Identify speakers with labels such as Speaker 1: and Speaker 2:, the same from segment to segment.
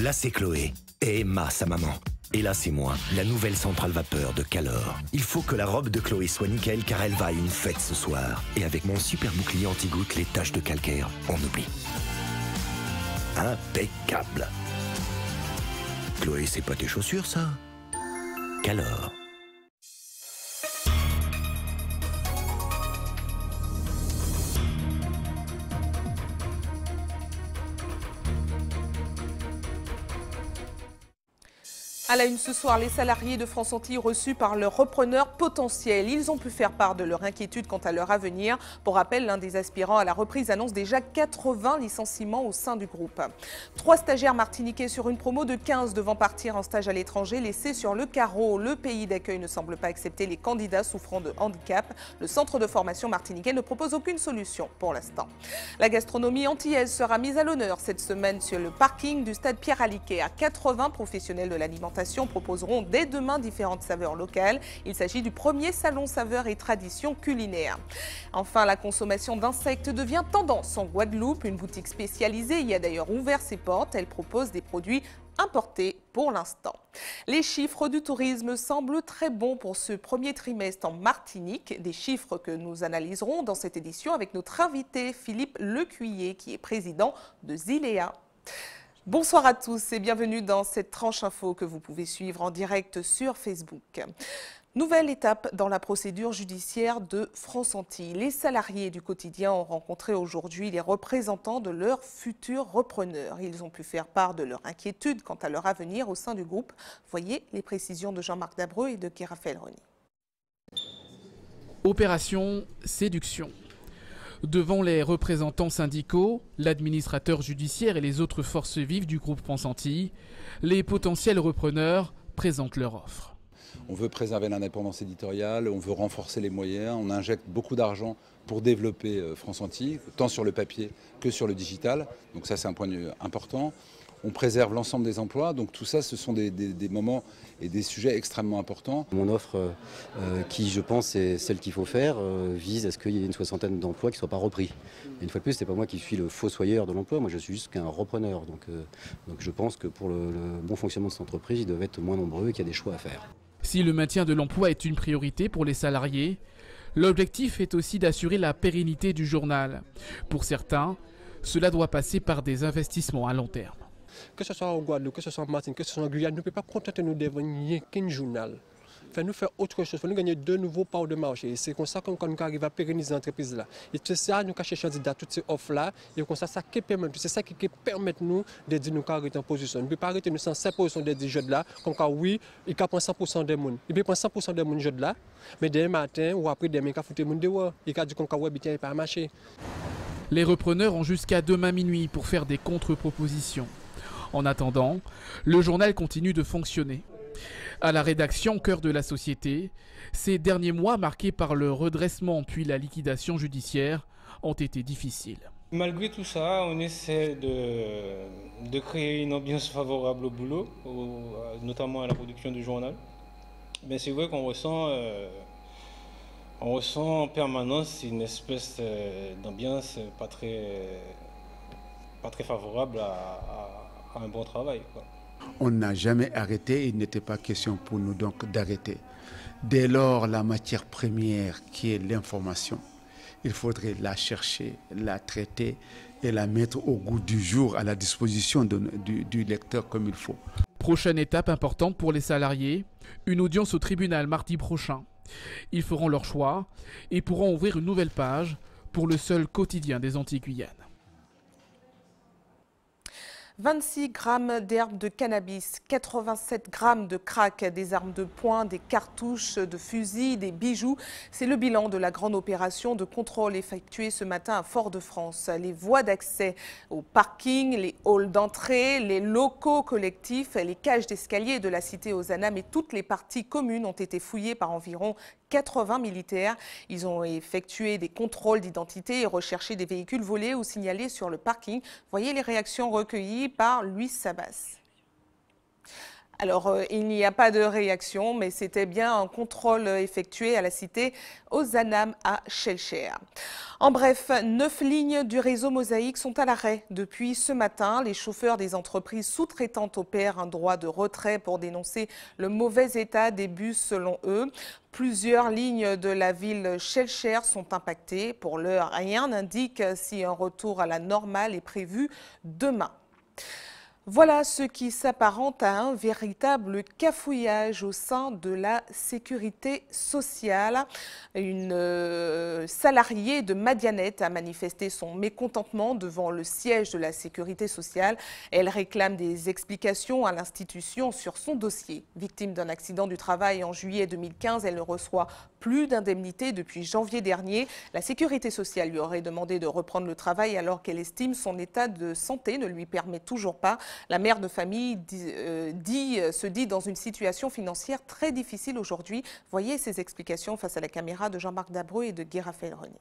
Speaker 1: Là, c'est Chloé. Et Emma, sa maman. Et là, c'est moi, la nouvelle centrale vapeur de Calor. Il faut que la robe de Chloé soit nickel car elle va à une fête ce soir. Et avec mon super bouclier anti-goutte, les taches de calcaire, on oublie. Impeccable. Chloé, c'est pas tes chaussures, ça? Calor.
Speaker 2: À la une ce soir, les salariés de France Antilles reçus par leurs repreneurs potentiels. Ils ont pu faire part de leur inquiétude quant à leur avenir. Pour rappel, l'un des aspirants à la reprise annonce déjà 80 licenciements au sein du groupe. 3 stagiaires martiniquais sur une promo de 15 devant partir en stage à l'étranger, laissés sur le carreau. Le pays d'accueil ne semble pas accepter les candidats souffrant de handicap. Le centre de formation martiniquais ne propose aucune solution pour l'instant. La gastronomie antillaise sera mise à l'honneur cette semaine sur le parking du stade Pierre-Aliquet. À 80 professionnels de l'alimentation proposeront dès demain différentes saveurs locales. Il s'agit du premier salon saveurs et traditions culinaires. Enfin, la consommation d'insectes devient tendance en Guadeloupe. Une boutique spécialisée y a d'ailleurs ouvert ses portes. Elle propose des produits importés pour l'instant. Les chiffres du tourisme semblent très bons pour ce premier trimestre en Martinique. Des chiffres que nous analyserons dans cette édition avec notre invité Philippe Lecuyer, qui est président de Zilea. Bonsoir à tous et bienvenue dans cette tranche info que vous pouvez suivre en direct sur Facebook. Nouvelle étape dans la procédure judiciaire de France Antilles. Les salariés du quotidien ont rencontré aujourd'hui les représentants de leurs futurs repreneurs. Ils ont pu faire part de leur inquiétude quant à leur avenir au sein du groupe. Voyez les précisions de Jean-Marc Dabreux et de Kéraphel Rony.
Speaker 3: Opération séduction. Devant les représentants syndicaux, l'administrateur judiciaire et les autres forces vives du groupe France Antilles, les potentiels repreneurs présentent leur offre.
Speaker 4: On veut préserver l'indépendance éditoriale, on veut renforcer les moyens, on injecte beaucoup d'argent pour développer France Antilles, tant sur le papier que sur le digital. Donc ça, c'est un point important. On préserve l'ensemble des emplois, donc tout ça, ce sont des moments et des sujets extrêmement importants.
Speaker 5: Mon offre, qui je pense est celle qu'il faut faire, vise à ce qu'il y ait une 60aine d'emplois qui ne soient pas repris. Et une fois de plus, ce n'est pas moi qui suis le fossoyeur de l'emploi, moi je suis juste qu'un repreneur. Donc je pense que pour le bon fonctionnement de cette entreprise, ils doivent être moins nombreux et qu'il y a des choix à faire.
Speaker 3: Si le maintien de l'emploi est une priorité pour les salariés, l'objectif est aussi d'assurer la pérennité du journal. Pour certains, cela doit passer par des investissements à long terme.
Speaker 6: Que ce soit en Guadeloupe, que ce soit en Martinique, que ce soit en Guyane, nous ne pouvons pas contenter nous devenir qu'un journal. Nous faire autre chose, nous gagner de nouveaux parts de marché. C'est comme ça qu'on arrive à pérenniser l'entreprise là. Et c'est ça nous cherchons à toutes ces offres là. Et comme ça, c'est ça qui permet nous de dire nous arrêter en position. Nous ne pouvons pas arrêter nous sans cette position de jeux là. Comme quoi oui, il prend 100% des monde. Il prend 100% des monde jeux là. Mais demain matin ou après demain, il faut foutre les monde dehors. Il dit qu'on ouais, il pas marché.
Speaker 3: Les repreneurs ont jusqu'à demain minuit pour faire des contre-propositions. En attendant, le journal continue de fonctionner. À la rédaction, cœur de la société, ces derniers mois marqués par le redressement puis la liquidation judiciaire ont été difficiles.
Speaker 7: Malgré tout ça, on essaie de créer une ambiance favorable au boulot, notamment à la production du journal. Mais c'est vrai qu'on ressent en permanence une espèce d'ambiance pas très favorable à un bon travail, quoi.
Speaker 8: On n'a jamais arrêté, il n'était pas question pour nous donc d'arrêter. Dès lors, la matière première qui est l'information, il faudrait la chercher, la traiter et la mettre au goût du jour à la disposition du lecteur comme il faut.
Speaker 3: Prochaine étape importante pour les salariés, une audience au tribunal mardi prochain. Ils feront leur choix et pourront ouvrir une nouvelle page pour le seul quotidien des Antilles-Guyane.
Speaker 2: 26 grammes d'herbe de cannabis, 87 grammes de crack, des armes de poing, des cartouches de fusil, des bijoux. C'est le bilan de la grande opération de contrôle effectuée ce matin à Fort-de-France. Les voies d'accès au parking, les halls d'entrée, les locaux collectifs, les cages d'escalier de la cité aux Anam et toutes les parties communes ont été fouillées par environ 80 militaires. Ils ont effectué des contrôles d'identité et recherché des véhicules volés ou signalés sur le parking. Voyez les réactions recueillies par Louis Sabas. Alors, il n'y a pas de réaction, mais c'était bien un contrôle effectué à la cité Ozanam à Schellcher. En bref, 9 lignes du réseau Mosaïque sont à l'arrêt depuis ce matin. Les chauffeurs des entreprises sous-traitantes opèrent un droit de retrait pour dénoncer le mauvais état des bus selon eux. Plusieurs lignes de la ville Schellcher sont impactées. Pour l'heure, rien n'indique si un retour à la normale est prévu demain. Voilà ce qui s'apparente à un véritable cafouillage au sein de la sécurité sociale. Une salariée de Madianette a manifesté son mécontentement devant le siège de la sécurité sociale. Elle réclame des explications à l'institution sur son dossier. Victime d'un accident du travail en juillet 2015, elle ne reçoit plus d'indemnité depuis janvier dernier. La sécurité sociale lui aurait demandé de reprendre le travail alors qu'elle estime son état de santé ne lui permet toujours pas. La mère de famille se dit dans une situation financière très difficile aujourd'hui. Voyez ses explications face à la caméra de Jean-Marc Dabreux et de Guy Raphaël René.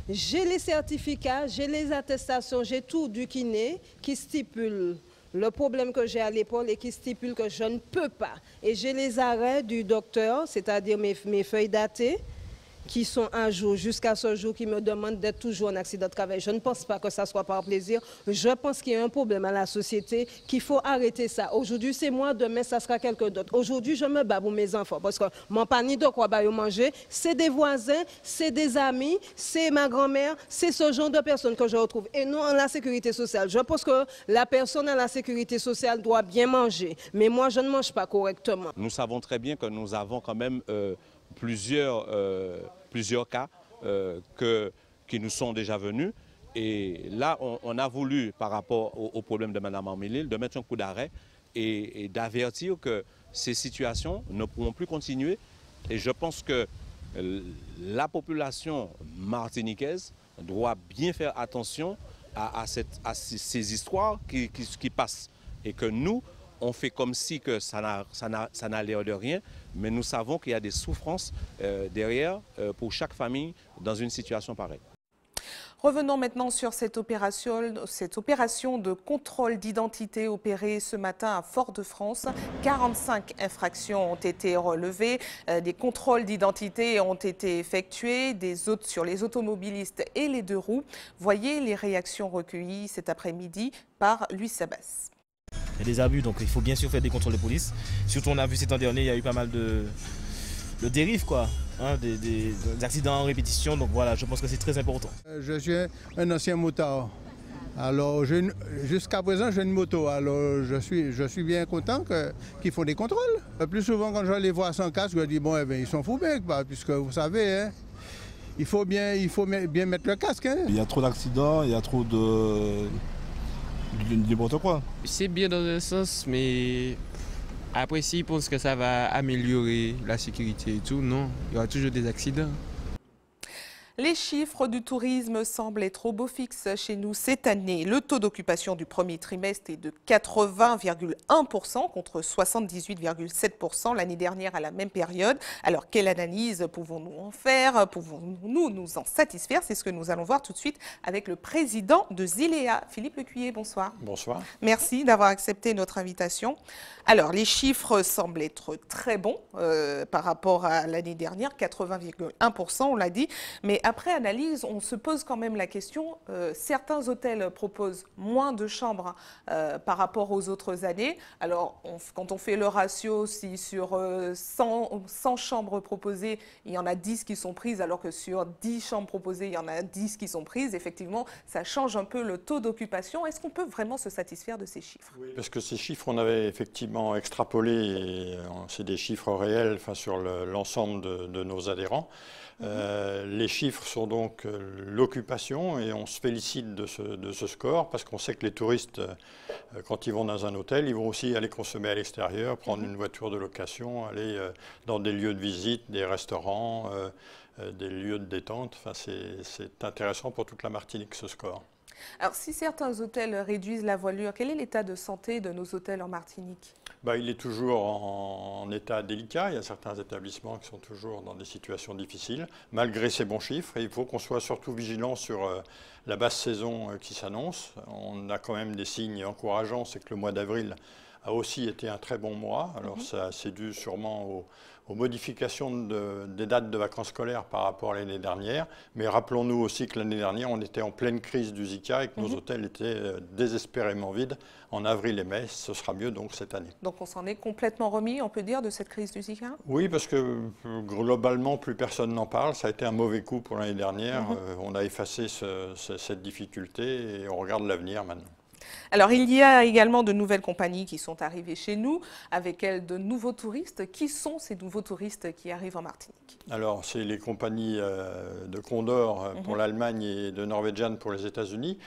Speaker 9: J'ai les certificats, j'ai les attestations, j'ai tout du kiné qui stipule le problème que j'ai à l'épaule et qui stipule que je ne peux pas. Et j'ai les arrêts du docteur, c'est-à-dire mes feuilles datées, qui sont un jour, jusqu'à ce jour, qui me demandent d'être toujours en accident de travail. Je ne pense pas que ça soit par plaisir. Je pense qu'il y a un problème à la société, qu'il faut arrêter ça. Aujourd'hui, c'est moi, demain, ça sera quelqu'un d'autre. Aujourd'hui, je me bats pour mes enfants parce que mon panier de quoi manger, c'est des voisins, c'est des amis, c'est ma grand-mère, c'est ce genre de personnes que je retrouve. Et nous, en la sécurité sociale, je pense que la personne à la sécurité sociale doit bien manger. Mais moi, je ne mange pas correctement.
Speaker 10: Nous savons très bien que nous avons quand même plusieurs cas qui nous sont déjà venus. Et là, on a voulu, par rapport au problème de Mme Arménil, de mettre un coup d'arrêt et d'avertir que ces situations ne pourront plus continuer. Et je pense que la population martiniquaise doit bien faire attention à ces histoires qui passent. Et que nous, on fait comme si que ça n'a l'air de rien, mais nous savons qu'il y a des souffrances derrière pour chaque famille dans une situation pareille.
Speaker 2: Revenons maintenant sur cette opération de contrôle d'identité opérée ce matin à Fort-de-France. 45 infractions ont été relevées, des contrôles d'identité ont été effectués sur les automobilistes et les deux roues. Voyez les réactions recueillies cet après-midi par Louis Sabas.
Speaker 11: Il y a des abus, donc il faut bien sûr faire des contrôles de police. Surtout, on a vu ces temps derniers, il y a eu pas mal de dérives, quoi, hein, des accidents en répétition. Donc voilà, je pense que c'est très important.
Speaker 12: Je suis un ancien motard. Alors, jusqu'à présent, j'ai une moto. Alors, je suis bien content qu'ils font des contrôles. Plus souvent, quand je les vois sans casque, je dis, bon, eh bien, ils s'en foutent bien, quoi, puisque vous savez, hein, il faut bien mettre le casque. Hein.
Speaker 13: Il y a trop d'accidents, il y a trop de n'importe quoi.
Speaker 14: C'est bien dans un sens, mais après, s'ils pensent que ça va améliorer la sécurité et tout, non, il y aura toujours des accidents.
Speaker 2: Les chiffres du tourisme semblent être au beau fixe chez nous cette année. Le taux d'occupation du premier trimestre est de 80,1% contre 78,7% l'année dernière à la même période. Alors, quelle analyse pouvons-nous en faire? Pouvons-nous nous en satisfaire? C'est ce que nous allons voir tout de suite avec le président de Zilea. Philippe Lecuyer, bonsoir.
Speaker 15: Bonsoir.
Speaker 2: Merci d'avoir accepté notre invitation. Alors, les chiffres semblent être très bons par rapport à l'année dernière, 80,1%, on l'a dit. Mais après analyse, on se pose quand même la question, certains hôtels proposent moins de chambres par rapport aux autres années. Alors, quand on fait le ratio, si sur 100 chambres proposées, il y en a 10 qui sont prises, alors que sur 10 chambres proposées, il y en a 10 qui sont prises, effectivement, ça change un peu le taux d'occupation. Est-ce qu'on peut vraiment se satisfaire de ces chiffres?
Speaker 15: Oui, parce que ces chiffres, on avait effectivement extrapolé, c'est des chiffres réels sur l'ensemble de nos adhérents. Les chiffres sont donc l'occupation et on se félicite de ce score parce qu'on sait que les touristes, quand ils vont dans un hôtel, ils vont aussi aller consommer à l'extérieur, prendre une voiture de location, aller dans des lieux de visite, des restaurants, des lieux de détente. Enfin, c'est intéressant pour toute la Martinique ce score.
Speaker 2: Alors, si certains hôtels réduisent la voilure, quel est l'état de santé de nos hôtels en Martinique?
Speaker 15: Il est toujours en état délicat. Il y a certains établissements qui sont toujours dans des situations difficiles, malgré ces bons chiffres. Et il faut qu'on soit surtout vigilant sur la basse saison qui s'annonce. On a quand même des signes encourageants, c'est que le mois d'avril a aussi été un très bon mois. Alors c'est dû sûrement aux modifications des dates de vacances scolaires par rapport à l'année dernière. Mais rappelons-nous aussi que l'année dernière, on était en pleine crise du Zika et que nos hôtels étaient désespérément vides en avril et mai. Ce sera mieux donc cette année. Donc
Speaker 2: on s'en est complètement remis, on peut dire, de cette crise du Zika?
Speaker 15: Oui, parce que globalement, plus personne n'en parle. Ça a été un mauvais coup pour l'année dernière. On a effacé cette difficulté et on regarde l'avenir maintenant.
Speaker 2: Alors, il y a également de nouvelles compagnies qui sont arrivées chez nous, avec elles de nouveaux touristes. Qui sont ces nouveaux touristes qui arrivent en Martinique?
Speaker 15: Alors, c'est les compagnies de Condor pour l'Allemagne et de Norwegian pour les États-Unis.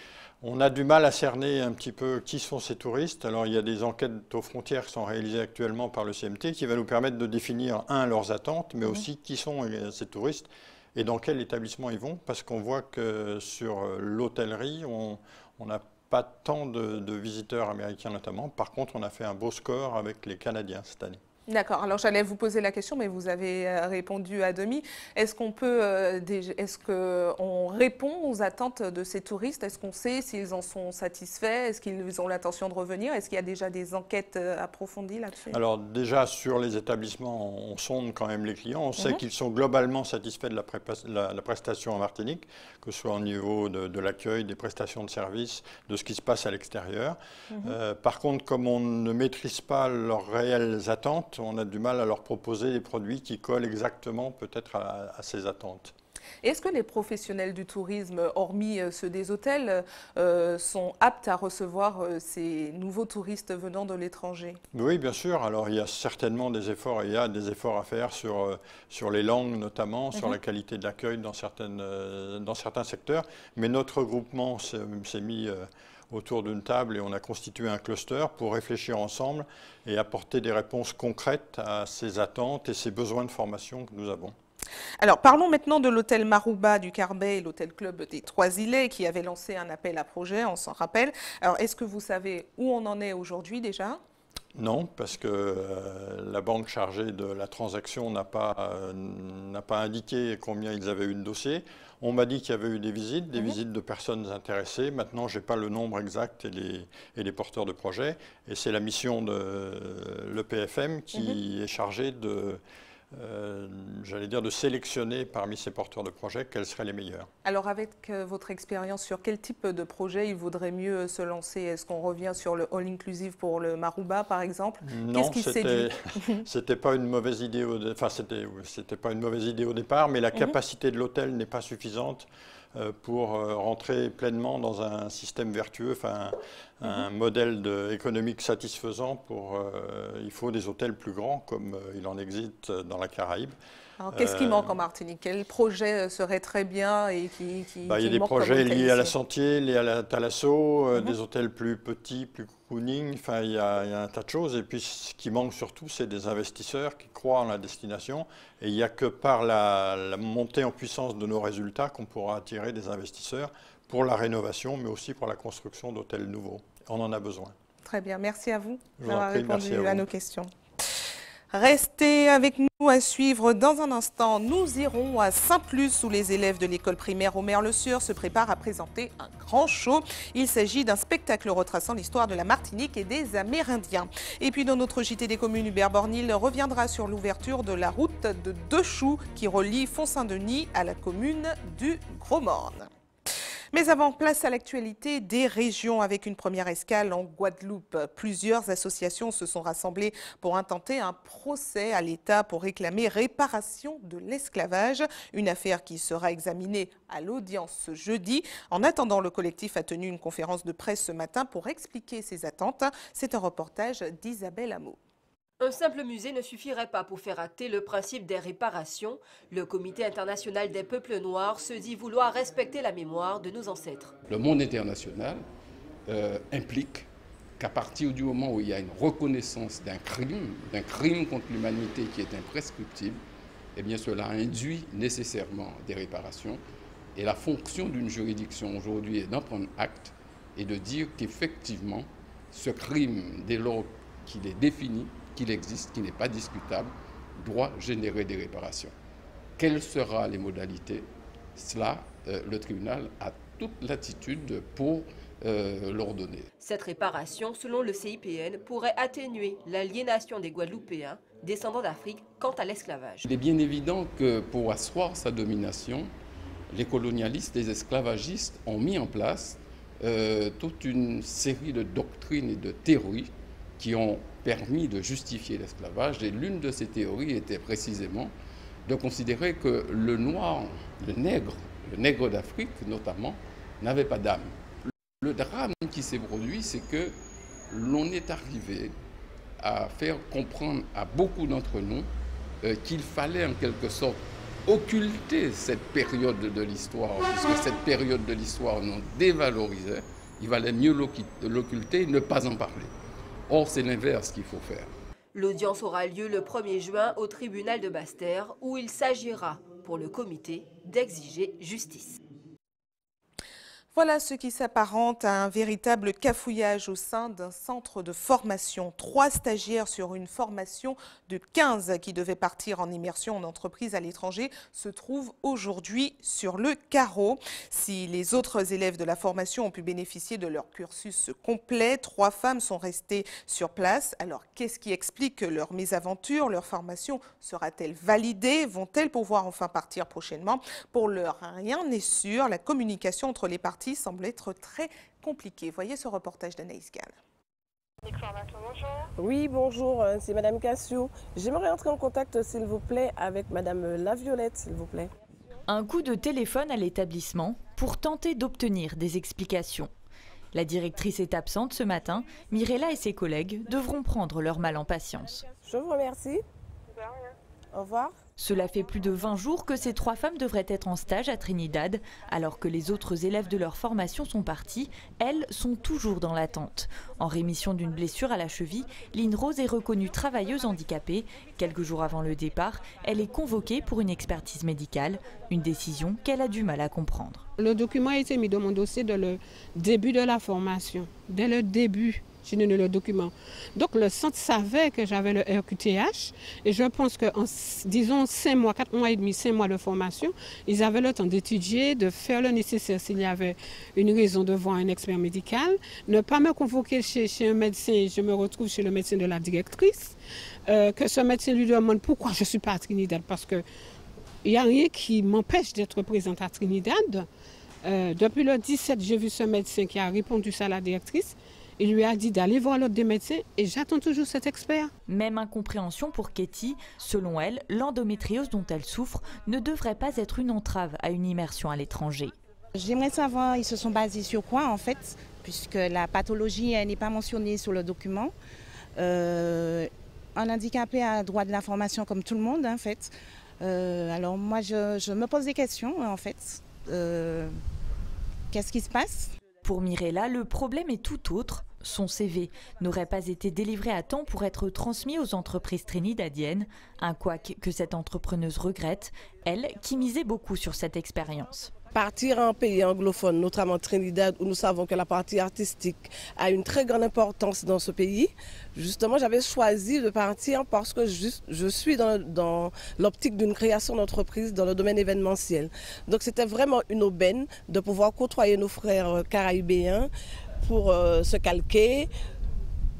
Speaker 15: On a du mal à cerner un petit peu qui sont ces touristes. Alors, il y a des enquêtes aux frontières qui sont réalisées actuellement par le CMT qui va nous permettre de définir, leurs attentes, mais aussi qui sont ces touristes et dans quel établissement ils vont. Parce qu'on voit que sur l'hôtellerie, on n'a pas tant de visiteurs américains notamment. Par contre, on a fait un beau score avec les Canadiens cette année.
Speaker 2: D'accord. Alors, j'allais vous poser la question, mais vous avez répondu à demi. Est-ce qu'on répond aux attentes de ces touristes? Est-ce qu'on sait s'ils en sont satisfaits? Est-ce qu'ils ont l'intention de revenir? Est-ce qu'il y a déjà des enquêtes approfondies là-dessus?
Speaker 15: Alors, déjà, sur les établissements, on sonde quand même les clients. On sait qu'ils sont globalement satisfaits de la prestation en Martinique, que ce soit au niveau de l'accueil, des prestations de services, de ce qui se passe à l'extérieur. Par contre, comme on ne maîtrise pas leurs réelles attentes, on a du mal à leur proposer des produits qui collent exactement peut-être à ces attentes.
Speaker 2: Est-ce que les professionnels du tourisme, hormis ceux des hôtels, sont aptes à recevoir ces nouveaux touristes venant de l'étranger?
Speaker 15: Oui, bien sûr. Alors, il y a certainement des efforts, à faire sur les langues notamment, sur la qualité de l'accueil dans certains secteurs. Mais notre groupement s'est mis autour d'une table et on a constitué un cluster pour réfléchir ensemble et apporter des réponses concrètes à ces attentes et ces besoins de formation que nous avons.
Speaker 2: Alors, parlons maintenant de l'hôtel Marouba du Carbet et l'hôtel Club des Trois-Îlets qui avait lancé un appel à projet, on s'en rappelle. Alors, est-ce que vous savez où on en est aujourd'hui déjà?
Speaker 15: Non, parce que la banque chargée de la transaction n'a pas indiqué combien ils avaient eu de dossiers. On m'a dit qu'il y avait eu des visites de personnes intéressées. Maintenant, je n'ai pas le nombre exact et les porteurs de projets. Et c'est la mission de l'EPFM qui est chargée de sélectionner parmi ces porteurs de projets quels seraient les meilleurs.
Speaker 2: Alors avec votre expérience, sur quel type de projet il vaudrait mieux se lancer? Est-ce qu'on revient sur le all-inclusive pour le Marouba par exemple?
Speaker 15: Non, c'était pas une mauvaise idée c'était pas une mauvaise idée au départ, mais la capacité de l'hôtel n'est pas suffisante pour rentrer pleinement dans un système vertueux, un modèle économique satisfaisant. Il faut des hôtels plus grands comme il en existe dans la Caraïbe.
Speaker 2: Alors qu'est-ce qui manque en Martinique? Quel projet serait très bien et qui
Speaker 15: il y a des projets liés à la Sentier, liés à la Thalasso, des hôtels plus petits, plus cocooning, il y a un tas de choses. Et puis ce qui manque surtout, c'est des investisseurs qui croient en la destination. Et il n'y a que par la montée en puissance de nos résultats qu'on pourra attirer des investisseurs pour la rénovation, mais aussi pour la construction d'hôtels nouveaux. On en a besoin.
Speaker 2: Très bien, merci à vous
Speaker 15: d'avoir
Speaker 2: répondu à nos questions. Restez avec nous à suivre dans un instant. Nous irons à Saint-Plus où les élèves de l'école primaire Omer-le-Sieur se préparent à présenter un grand show. Il s'agit d'un spectacle retraçant l'histoire de la Martinique et des Amérindiens. Et puis dans notre JT des communes, Hubert Bornil reviendra sur l'ouverture de la route de Deux-Choux qui relie Font-Saint-Denis à la commune du Gros-Morne. Mais avant, place à l'actualité des régions avec une première escale en Guadeloupe. Plusieurs associations se sont rassemblées pour intenter un procès à l'État pour réclamer réparation de l'esclavage. Une affaire qui sera examinée à l'audience ce jeudi. En attendant, le collectif a tenu une conférence de presse ce matin pour expliquer ses attentes. C'est un reportage d'Isabelle Hameau.
Speaker 16: Un simple musée ne suffirait pas pour faire acter le principe des réparations. Le Comité international des peuples noirs se dit vouloir respecter la mémoire de nos ancêtres.
Speaker 17: Le monde international implique qu'à partir du moment où il y a une reconnaissance d'un crime contre l'humanité qui est imprescriptible, eh bien cela induit nécessairement des réparations. Et la fonction d'une juridiction aujourd'hui est d'en prendre acte et de dire qu'effectivement, ce crime, dès lors qu'il est défini, qu'il existe, qui n'est pas discutable, doit générer des réparations. Quelles seront les modalités? Cela, le tribunal a toute l'attitude pour leur donner.
Speaker 16: Cette réparation, selon le CIPN, pourrait atténuer l'aliénation des Guadeloupéens, descendants d'Afrique, quant à l'esclavage.
Speaker 17: Il est bien évident que pour asseoir sa domination, les colonialistes, les esclavagistes ont mis en place toute une série de doctrines et de théories qui ont permis de justifier l'esclavage. Et l'une de ces théories était précisément de considérer que le noir, le nègre d'Afrique notamment, n'avait pas d'âme. Le drame qui s'est produit, c'est que l'on est arrivé à faire comprendre à beaucoup d'entre nous qu'il fallait en quelque sorte occulter cette période de l'histoire, puisque cette période de l'histoire nous dévalorisait. Il valait mieux l'occulter et ne pas en parler. Or, c'est l'inverse qu'il faut faire.
Speaker 16: L'audience aura lieu le 1er juin au tribunal de Basse-Terre, où il s'agira, pour le comité, d'exiger justice.
Speaker 2: Voilà ce qui s'apparente à un véritable cafouillage au sein d'un centre de formation. 3 stagiaires sur une formation de 15 qui devaient partir en immersion en entreprise à l'étranger se trouvent aujourd'hui sur le carreau. Si les autres élèves de la formation ont pu bénéficier de leur cursus complet, 3 femmes sont restées sur place. Alors qu'est-ce qui explique leur mésaventure? Leur formation sera-t-elle validée? Vont-elles pouvoir enfin partir prochainement? Pour l'heure, rien n'est sûr. La communication entre les parties semble être très compliqué. Voyez ce reportage d'Anaïs Gall.
Speaker 18: Oui, bonjour, c'est Madame Cassio. J'aimerais entrer en contact, s'il vous plaît, avec Madame Laviolette, s'il vous plaît.
Speaker 19: Un coup de téléphone à l'établissement pour tenter d'obtenir des explications. La directrice est absente ce matin. Mirella et ses collègues devront prendre leur mal en patience.
Speaker 18: Je vous remercie. Au revoir.
Speaker 19: Cela fait plus de 20 jours que ces 3 femmes devraient être en stage à Trinidad, alors que les autres élèves de leur formation sont partis. Elles sont toujours dans l'attente. En rémission d'une blessure à la cheville, Lynn Rose est reconnue travailleuse handicapée. Quelques jours avant le départ, elle est convoquée pour une expertise médicale, une décision qu'elle a du mal à comprendre.
Speaker 20: Le document a été mis dans mon dossier dès le début de la formation, dès le début. J'ai donné le document. Donc le centre savait que j'avais le RQTH et je pense qu'en, disons, 5 mois, 4 mois et demi, 5 mois de formation, ils avaient le temps d'étudier, de faire le nécessaire s'il y avait une raison de voir un expert médical, ne pas me convoquer chez un médecin, je me retrouve chez le médecin de la directrice, que ce médecin lui demande pourquoi je ne suis pas à Trinidad, parce qu'il n'y a rien qui m'empêche d'être présente à Trinidad. Depuis le 17, j'ai vu ce médecin qui a répondu ça à la directrice. Il lui a dit d'aller voir l'autre des médecins et j'attends toujours cet expert.
Speaker 19: Même incompréhension pour Katie. Selon elle, l'endométriose dont elle souffre ne devrait pas être une entrave à une immersion à l'étranger.
Speaker 21: J'aimerais savoir, ils se sont basés sur quoi en fait, puisque la pathologie n'est pas mentionnée sur le document. Un handicapé a droit de l'information comme tout le monde en fait. Alors moi je me pose des questions en fait. Qu'est-ce qui se passe ?
Speaker 19: Pour Mirella, le problème est tout autre. Son CV n'aurait pas été délivré à temps pour être transmis aux entreprises trinidadiennes, un couac que cette entrepreneuse regrette, elle qui misait beaucoup sur cette expérience.
Speaker 18: Partir en pays anglophone, notamment Trinidad, où nous savons que la partie artistique a une très grande importance dans ce pays. Justement, j'avais choisi de partir parce que je suis dans l'optique d'une création d'entreprise dans le domaine événementiel. Donc c'était vraiment une aubaine de pouvoir côtoyer nos frères caraïbéens pour se calquer,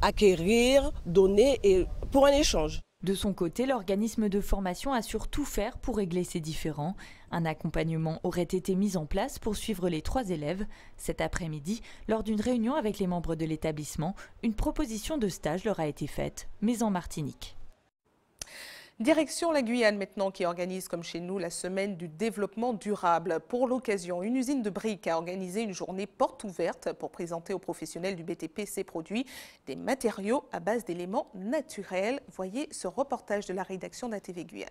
Speaker 18: acquérir, donner et pour un échange.
Speaker 19: De son côté, l'organisme de formation assure tout faire pour régler ces différends. Un accompagnement aurait été mis en place pour suivre les 3 élèves. Cet après-midi, lors d'une réunion avec les membres de l'établissement, une proposition de stage leur a été faite, mais en Martinique.
Speaker 2: Direction la Guyane maintenant qui organise comme chez nous la semaine du développement durable. Pour l'occasion, une usine de briques a organisé une journée porte ouverte pour présenter aux professionnels du BTP ses produits, des matériaux à base d'éléments naturels. Voyez ce reportage de la rédaction d'ATV Guyane.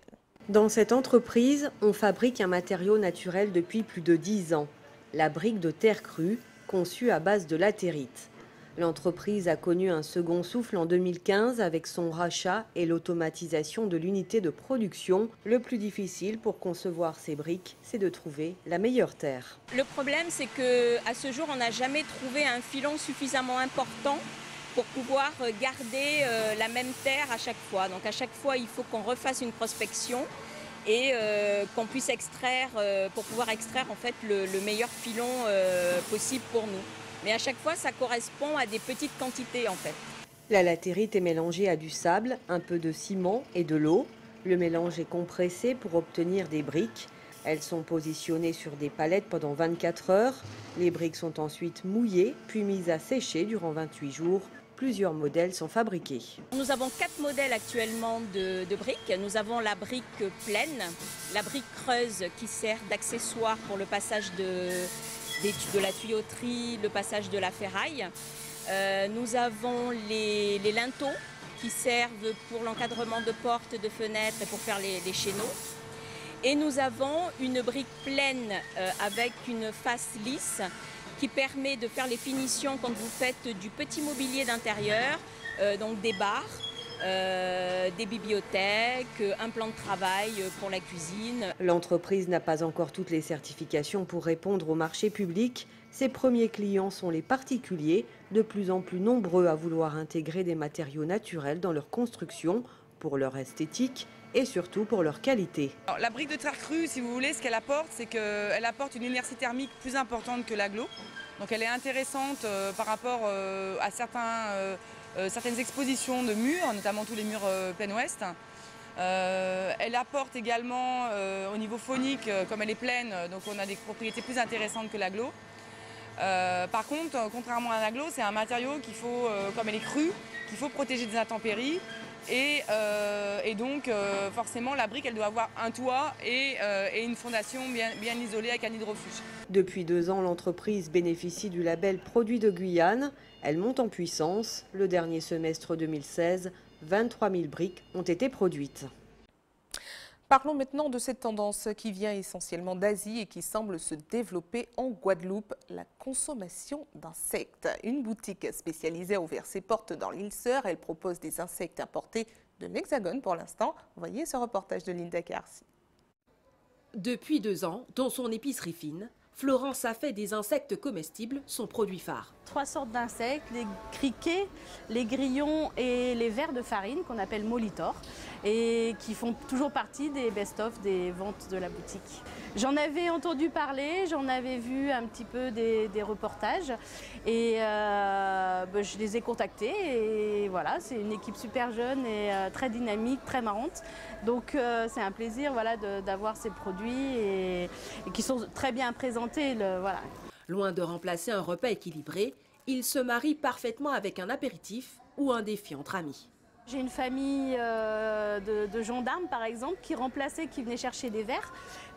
Speaker 22: Dans cette entreprise, on fabrique un matériau naturel depuis plus de 10 ans. La brique de terre crue, conçue à base de latérite. L'entreprise a connu un second souffle en 2015 avec son rachat et l'automatisation de l'unité de production. Le plus difficile pour concevoir ces briques, c'est de trouver la meilleure terre.
Speaker 23: Le problème, c'est qu'à ce jour, on n'a jamais trouvé un filon suffisamment important pour pouvoir garder la même terre à chaque fois. Donc à chaque fois, il faut qu'on refasse une prospection et qu'on puisse extraire, pour pouvoir extraire en fait le meilleur filon possible pour nous. Mais à chaque fois, ça correspond à des petites quantités en fait.
Speaker 22: La latérite est mélangée à du sable, un peu de ciment et de l'eau. Le mélange est compressé pour obtenir des briques. Elles sont positionnées sur des palettes pendant 24 heures. Les briques sont ensuite mouillées, puis mises à sécher durant 28 jours. Plusieurs modèles sont fabriqués.
Speaker 23: Nous avons 4 modèles actuellement de briques. Nous avons la brique pleine, la brique creuse qui sert d'accessoire pour le passage de la tuyauterie, le passage de la ferraille. Nous avons les linteaux qui servent pour l'encadrement de portes, de fenêtres et pour faire les chéneaux. Et nous avons une brique pleine avec une face lisse qui permet de faire les finitions quand vous faites du petit mobilier d'intérieur, donc des bars, des bibliothèques, un plan de travail pour la cuisine.
Speaker 22: L'entreprise n'a pas encore toutes les certifications pour répondre au marché public. Ses premiers clients sont les particuliers, de plus en plus nombreux à vouloir intégrer des matériaux naturels dans leur construction pour leur esthétique et surtout pour leur qualité.
Speaker 1: Alors, la brique de terre crue, si vous voulez, ce qu'elle apporte, c'est qu'elle apporte une inertie thermique plus importante que l'agglo. Donc elle est intéressante par rapport à certaines expositions de murs, notamment tous les murs plein ouest. Elle apporte également au niveau phonique, comme elle est pleine, donc on a des propriétés plus intéressantes que l'agglo. Par contre, contrairement à l'agglo, c'est un matériau qu'il faut, comme elle est crue, qu'il faut protéger des intempéries. Et donc, forcément, la brique, elle doit avoir un toit et une fondation bien isolée avec un hydrofuge.
Speaker 22: Depuis 2 ans, l'entreprise bénéficie du label Produit de Guyane. Elle monte en puissance. Le dernier semestre 2016, 23 000 briques ont été produites.
Speaker 2: Parlons maintenant de cette tendance qui vient essentiellement d'Asie et qui semble se développer en Guadeloupe, la consommation d'insectes. Une boutique spécialisée a ouvert ses portes dans l'île Sœur. Elle propose des insectes importés de l'Hexagone pour l'instant. Voyez ce reportage de Linda Carcy.
Speaker 4: Depuis 2 ans, dans son épicerie fine, Florence a fait des insectes comestibles son produit phare.
Speaker 5: 3 sortes d'insectes, les criquets, les grillons et les vers de farine qu'on appelle molitor et qui font toujours partie des best-of des ventes de la boutique. J'en avais entendu parler, j'en avais vu un petit peu des reportages et je les ai contactés et voilà, c'est une équipe super jeune et très dynamique, très marrante. Donc c'est un plaisir voilà, d'avoir ces produits et qui sont très bien présentés. Voilà.
Speaker 4: Loin de remplacer un repas équilibré, il se marie parfaitement avec un apéritif ou un défi entre amis.
Speaker 5: J'ai une famille de gendarmes par exemple qui venaient chercher des vers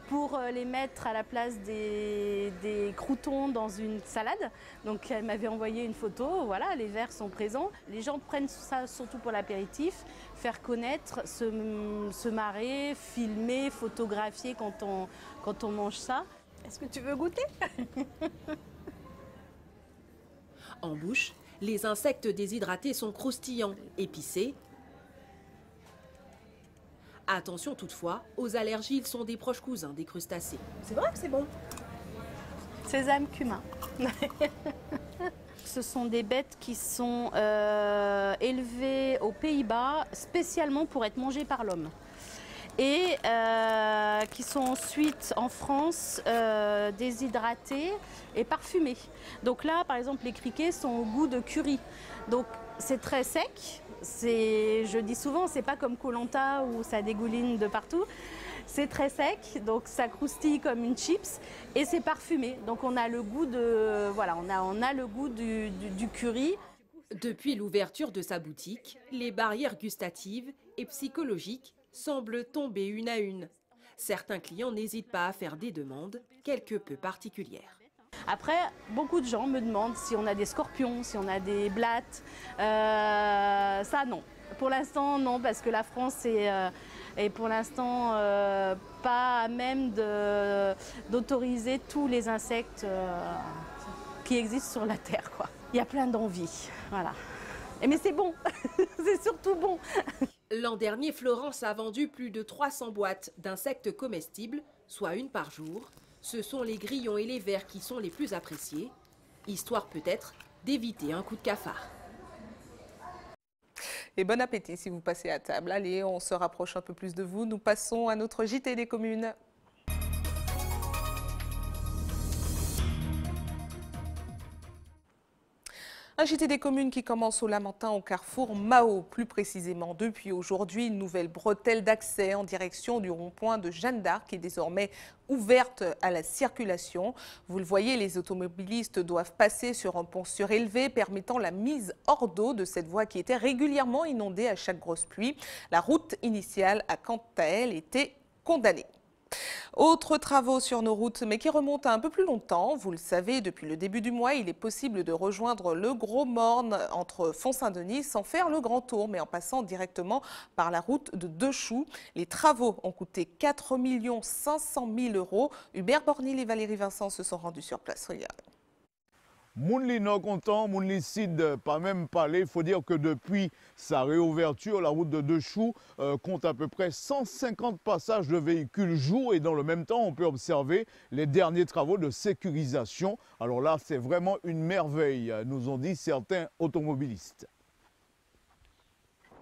Speaker 5: pour les mettre à la place des croûtons dans une salade. Donc elle m'avait envoyé une photo, voilà, les vers sont présents. Les gens prennent ça surtout pour l'apéritif, faire connaître, se marrer, filmer, photographier quand on mange ça. Est-ce que tu veux goûter?
Speaker 4: En bouche, les insectes déshydratés sont croustillants, épicés. Attention toutefois, aux allergies, ils sont des proches cousins des crustacés.
Speaker 5: C'est vrai que c'est bon. Sésame, cumin. Ce sont des bêtes qui sont élevées aux Pays-Bas spécialement pour être mangées par l'homme. Et qui sont ensuite en France déshydratées et parfumées. Donc là, par exemple, les criquets sont au goût de curry. Donc c'est très sec. Je dis souvent, c'est pas comme Koh-Lanta où ça dégouline de partout. C'est très sec, donc ça croustille comme une chips et c'est parfumé. Donc on a le goût de, voilà, on a le goût du curry.
Speaker 4: Depuis l'ouverture de sa boutique, les barrières gustatives et psychologiques semblent tomber une à une. Certains clients n'hésitent pas à faire des demandes quelque peu particulières.
Speaker 5: Après, beaucoup de gens me demandent si on a des scorpions, si on a des blattes. Ça, non. Pour l'instant, non, parce que la France est pour l'instant pas à même d'autoriser tous les insectes qui existent sur la Terre, quoi. Il y a plein d'envies, voilà. Mais c'est bon, c'est surtout bon.
Speaker 4: L'an dernier, Florence a vendu plus de 300 boîtes d'insectes comestibles, soit une par jour. Ce sont les grillons et les vers qui sont les plus appréciés, histoire peut-être d'éviter un coup de cafard.
Speaker 2: Et bon appétit si vous passez à table. Allez, on se rapproche un peu plus de vous. Nous passons à notre JT des communes. Un JT des communes qui commence au Lamentin au carrefour Mao. Plus précisément, depuis aujourd'hui, une nouvelle bretelle d'accès en direction du rond-point de Jeanne d'Arc est désormais ouverte à la circulation. Vous le voyez, les automobilistes doivent passer sur un pont surélevé permettant la mise hors d'eau de cette voie qui était régulièrement inondée à chaque grosse pluie. La route initiale a quant à elle été condamnée. Autres travaux sur nos routes, mais qui remontent à un peu plus longtemps. Vous le savez, depuis le début du mois, il est possible de rejoindre le Gros Morne entre Font-Saint-Denis sans faire le grand tour, mais en passant directement par la route de Dechoux. Les travaux ont coûté 4 500 000 €. Hubert Bornil et Valérie Vincent se sont rendus sur place. Regardez.
Speaker 6: Moun li non content, moun li sid pas même parler. Il faut dire que depuis sa réouverture, la route de Dechoux compte à peu près 150 passages de véhicules jour et dans le même temps, on peut observer les derniers travaux de sécurisation. Alors là, c'est vraiment une merveille, nous ont dit certains automobilistes.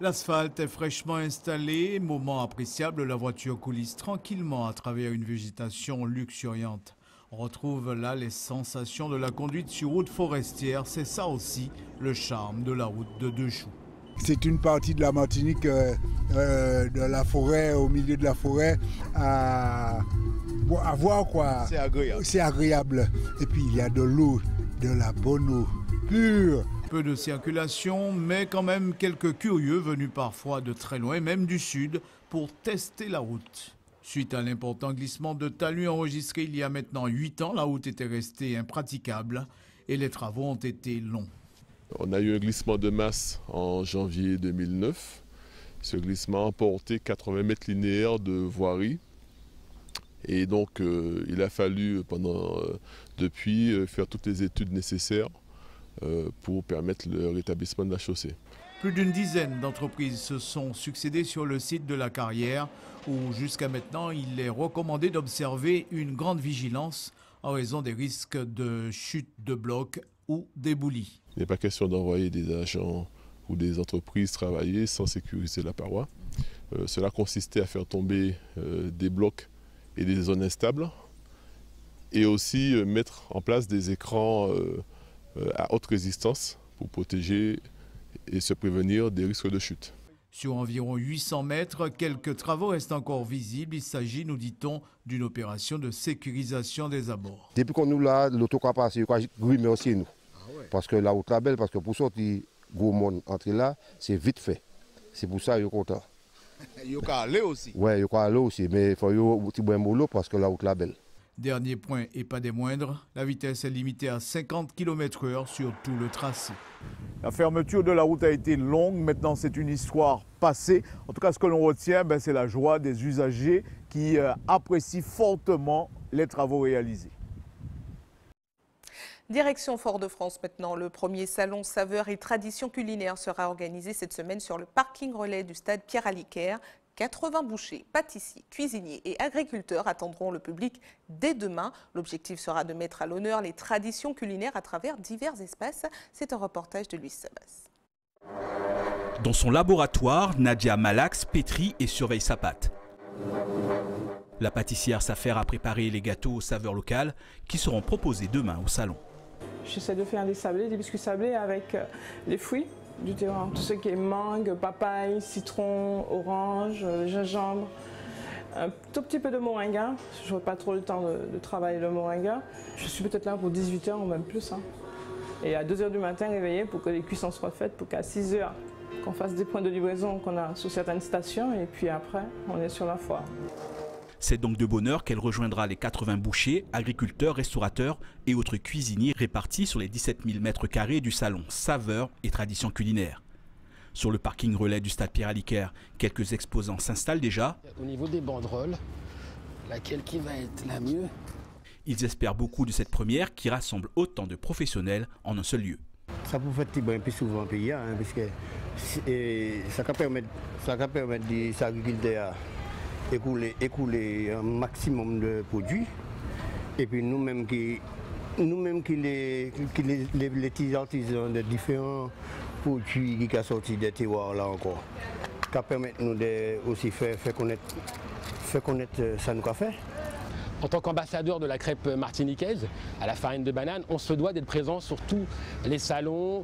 Speaker 7: L'asphalte est fraîchement installé, moment appréciable, la voiture coulisse tranquillement à travers une végétation luxuriante. On retrouve là les sensations de la conduite sur route forestière. C'est ça aussi le charme de la route de Dechoux.
Speaker 8: C'est une partie de la Martinique, de la forêt, au milieu de la forêt, à voir quoi.
Speaker 6: C'est agréable.
Speaker 8: C'est agréable. Et puis il y a de l'eau, de la bonne eau pure.
Speaker 7: Peu de circulation, mais quand même quelques curieux venus parfois de très loin, même du sud, pour tester la route. Suite à l'important glissement de talus enregistré il y a maintenant 8 ans, la route était restée impraticable et les travaux ont été longs.
Speaker 24: On a eu un glissement de masse en janvier 2009. Ce glissement a emporté 80 mètres linéaires de voirie. Et donc il a fallu depuis faire toutes les études nécessaires pour permettre le rétablissement de la chaussée.
Speaker 7: Plus d'une dizaine d'entreprises se sont succédées sur le site de la carrière où jusqu'à maintenant il est recommandé d'observer une grande vigilance en raison des risques de chute de blocs ou d'éboulis.
Speaker 24: Il n'est pas question d'envoyer des agents ou des entreprises travailler sans sécuriser la paroi. Cela consistait à faire tomber des blocs et des zones instables et aussi mettre en place des écrans à haute résistance pour protéger et se prévenir des risques de chute.
Speaker 7: Sur environ 800 mètres, quelques travaux restent encore visibles. Il s'agit, nous dit-on, d'une opération de sécurisation des abords.
Speaker 25: Depuis qu'on nous l'a, l'autocar passe, il y a grimé aussi nous. Parce que la route est belle, parce que pour sortir gros monde entrer là, c'est vite fait. C'est pour ça que je suis content.
Speaker 6: Il faut aller aussi.
Speaker 25: Oui, il faut aller aussi, mais il faut un petit peu de parce que la route est belle.
Speaker 7: Dernier point et pas des moindres, la vitesse est limitée à 50 km/h sur tout le tracé.
Speaker 6: La fermeture de la route a été longue, maintenant c'est une histoire passée. En tout cas, ce que l'on retient, c'est la joie des usagers qui apprécient fortement les travaux réalisés.
Speaker 2: Direction Fort-de-France maintenant. Le premier salon saveurs et traditions culinaires sera organisé cette semaine sur le parking relais du stade Pierre-Aliquer. 80 bouchers, pâtissiers, cuisiniers et agriculteurs attendront le public dès demain. L'objectif sera de mettre à l'honneur les traditions culinaires à travers divers espaces. C'est un reportage de Louis Sabas.
Speaker 26: Dans son laboratoire, Nadia Malax pétrit et surveille sa pâte. La pâtissière s'affaire à préparer les gâteaux aux saveurs locales qui seront proposés demain au salon.
Speaker 27: J'essaie de faire des sablés, des biscuits sablés avec les fruits du terroir, tout ce qui est mangue, papaye, citron, orange, gingembre, un tout petit peu de moringa. Je n'aurai pas trop le temps de travailler le moringa. Je suis peut-être là pour 18 h ou même plus. Et à 2 h du matin, réveillé pour que les cuissons soient faites, pour qu'à 6 h, qu'on fasse des points de livraison qu'on a sur certaines stations et puis après, on est sur la foire.
Speaker 26: C'est donc de bonne heure qu'elle rejoindra les 80 bouchers, agriculteurs, restaurateurs et autres cuisiniers répartis sur les 17 000 m² du salon Saveurs et Traditions culinaires. Sur le parking relais du stade Pierre-Aliquer, quelques exposants s'installent déjà.
Speaker 28: Au niveau des banderoles, laquelle qui va être la mieux?
Speaker 26: Ils espèrent beaucoup de cette première qui rassemble autant de professionnels en un seul lieu.
Speaker 28: Ça peut faire un peu souvent au pays, parce que ça va permettre des agriculteurs écouler un maximum de produits. Et puis nous-mêmes qui les petits artisans de différents produits qui sont sortis des terroirs là encore, qui permettent nous de aussi faire connaître ça nous a fait.
Speaker 3: En tant qu'ambassadeur de la crêpe martiniquaise, à la farine de banane, on se doit d'être présent sur tous les salons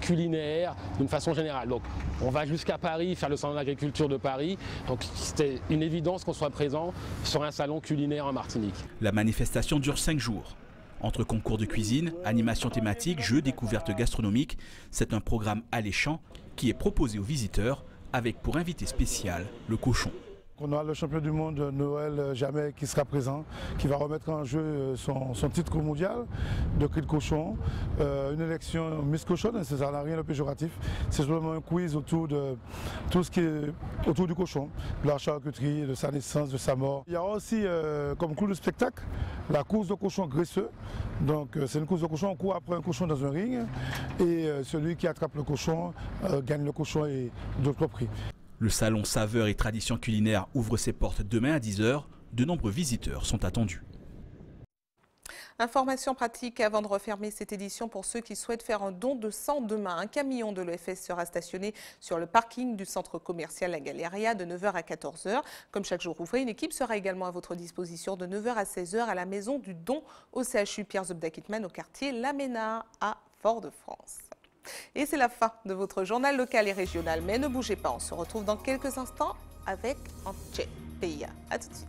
Speaker 3: culinaires d'une façon générale. Donc on va jusqu'à Paris faire le salon d'agriculture de Paris. Donc c'était une évidence qu'on soit présent sur un salon culinaire en Martinique.
Speaker 26: La manifestation dure 5 jours. Entre concours de cuisine, animations thématiques, jeux, découvertes gastronomiques, c'est un programme alléchant qui est proposé aux visiteurs avec pour invité spécial le cochon.
Speaker 9: On a le champion du monde Noël Jamais qui sera présent, qui va remettre en jeu son titre mondial de cri de cochon. Une élection Miss Cochon, ça n'a rien de péjoratif. C'est simplement un quiz autour de tout ce qui est autour du cochon, de la charcuterie, de sa naissance, de sa mort. Il y aura aussi comme clou de spectacle la course de cochon graisseux. Donc c'est une course de cochon, on court après un cochon dans un ring et celui qui attrape le cochon gagne le cochon et d'autres prix.
Speaker 26: Le salon Saveurs et Traditions culinaires ouvre ses portes demain à 10 h. De nombreux visiteurs sont attendus.
Speaker 2: Information pratique avant de refermer cette édition pour ceux qui souhaitent faire un don de sang demain. Un camion de l'EFS sera stationné sur le parking du centre commercial La Galeria de 9 h à 14 h. Comme chaque jour ouvré, une équipe sera également à votre disposition de 9 h à 16 h à la maison du don au CHU Pierre Zobda-Kitman au quartier L'Aménard à Fort-de-France. Et c'est la fin de votre journal local et régional. Mais ne bougez pas, on se retrouve dans quelques instants avec Antje Peya. A tout de suite.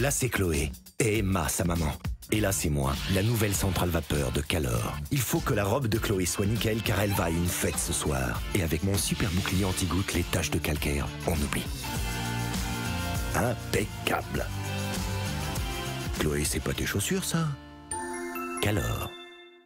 Speaker 10: Là, c'est Chloé et Emma, sa maman. Et là, c'est moi, la nouvelle centrale vapeur de Calor. Il faut que la robe de Chloé soit nickel car elle va à une fête ce soir. Et avec mon super bouclier anti-goutte, les taches de calcaire, on oublie. Impeccable. Chloé, c'est pas tes chaussures, ça? Calor.